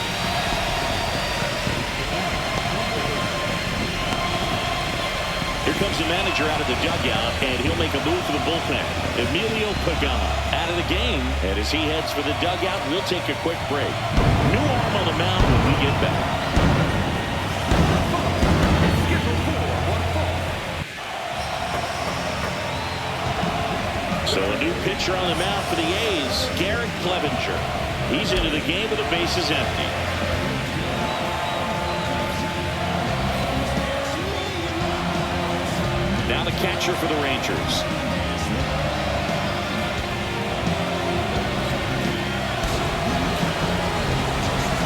Here comes the manager out of the dugout, and he'll make a move for the bullpen. Mlbwl out of the game, and as he heads for the dugout, we'll take a quick break. New arm on the mound when we get back. So a new pitcher on the mound for the A's, Garrett Clevenger. He's into the game with the bases empty. Now the catcher for the Rangers.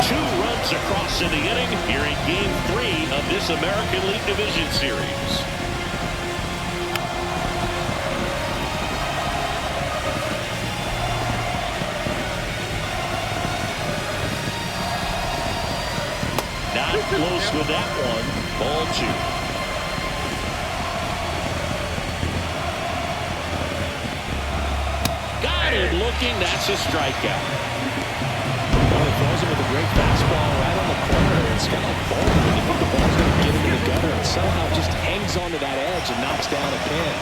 Two runs across in the inning here in Game 3 of this American League Division Series. Not close with that one. Ball 2. Looking, that's a strikeout. Well, he throws him with a great fastball right on the corner. It's kind of like bowling when you think the ball's going to get into the gutter and somehow just hangs onto that edge and knocks down a pin.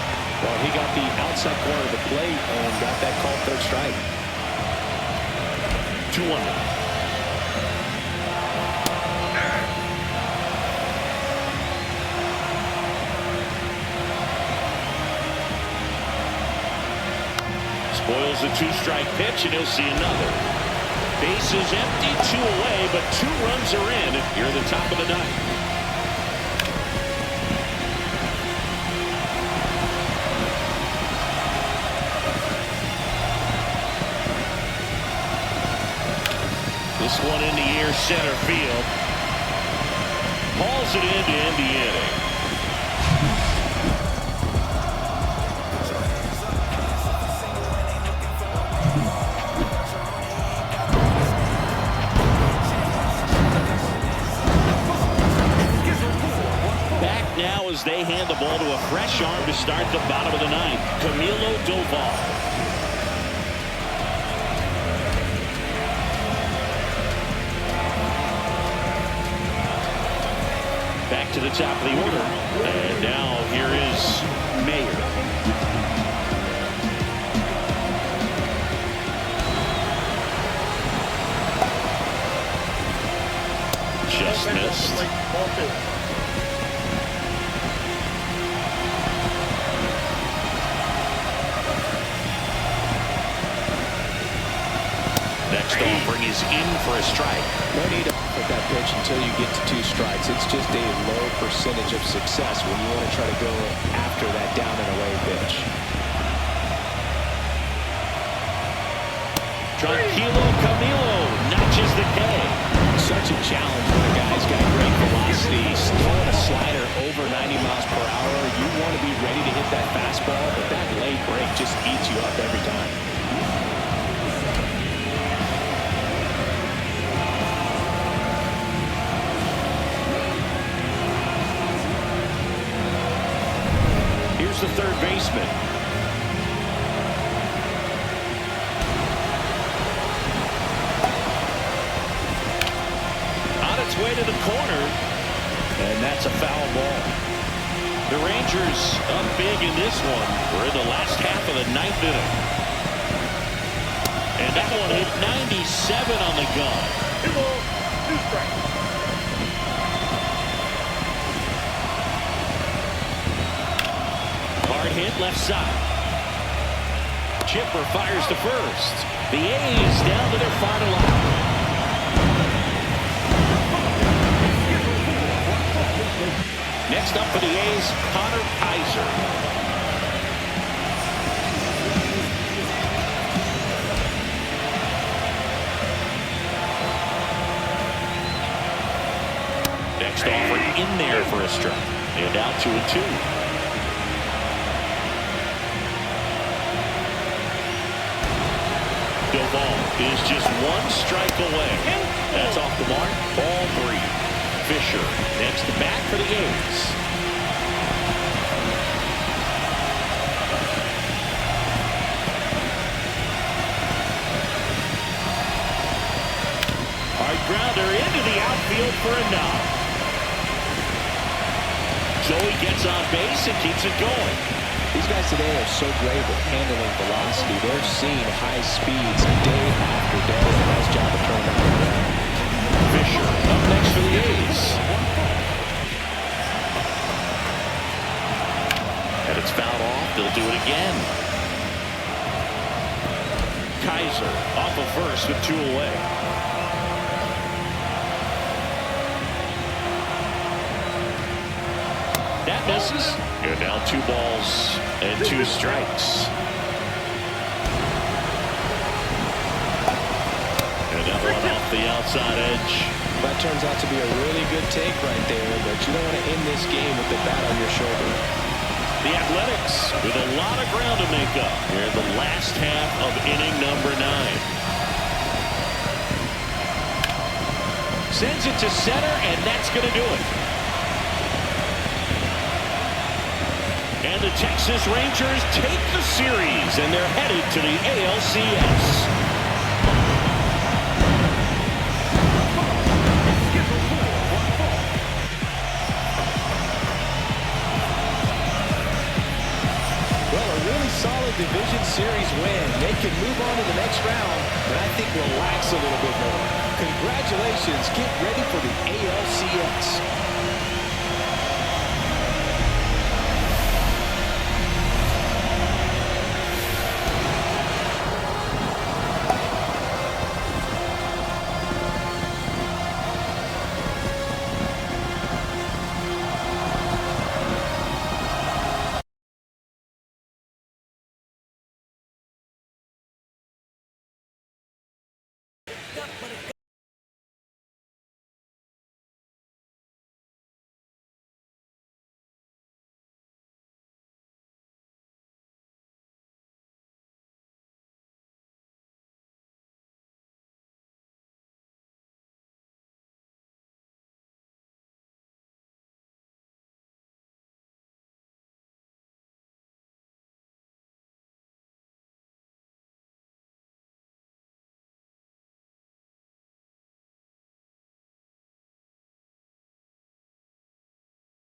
Well, he got the outside corner of the plate and got that called third strike. 2-1. Spoils the 2-strike pitch, and he'll see another. Bases empty, 2 away, but 2 runs are in here at the top of the ninth. This one in the air, center field. Hauls it in to end the inning. As they hand the ball to a fresh arm to start the bottom of the ninth, Mlbwl. Back to the top of the order, and now here is Mayer. Just missed. Ball 2. Next offering is in for a strike. No need to put that pitch until you get to 2 strikes. It's just a low percentage of success when you want to try to go after that down and away pitch. Tranquilo Camilo notches the K. Such a challenge when a guy's got great velocity. He's throwing a slider over 90 miles per hour. You want to be ready to hit that fastball, but that late break just eats you up every time. Here's the third baseman. Way to the corner, and that's a foul ball. The Rangers up big in this one. We're in the last half of the ninth inning, and that one hit 97 on the gun. 2 balls, 2 strikes. Hard hit left side. Chipper fires to first. The A's down to their final out. Next up for the A's, Kaiser. Next offer in there for a strike. And out 2-2. Mlbwl is just one strike away. That's off the mark. Ball 3. Fisher next to bat for the A's. Hard grounder into the outfield for a knock. Joey gets on base and keeps it going. These guys today are so great at handling velocity. They're seeing high speeds day after day. Nice job of turning that around. Fisher up next for the A's. And it's fouled off. They'll do it again. Kaiser off of first with 2 away. That misses. And now 2 balls and 2 strikes. And that one off the outside edge. That turns out to be a really good take right there, but you don't want to end this game with the bat on your shoulder. The Athletics with a lot of ground to make up here in the last half of inning number 9. Sends it to center, and that's going to do it. And the Texas Rangers take the series, and they're headed to the ALCS. Solid division series win. They can move on to the next round, but I think relax a little bit more. Congratulations. Get ready for the ALCS.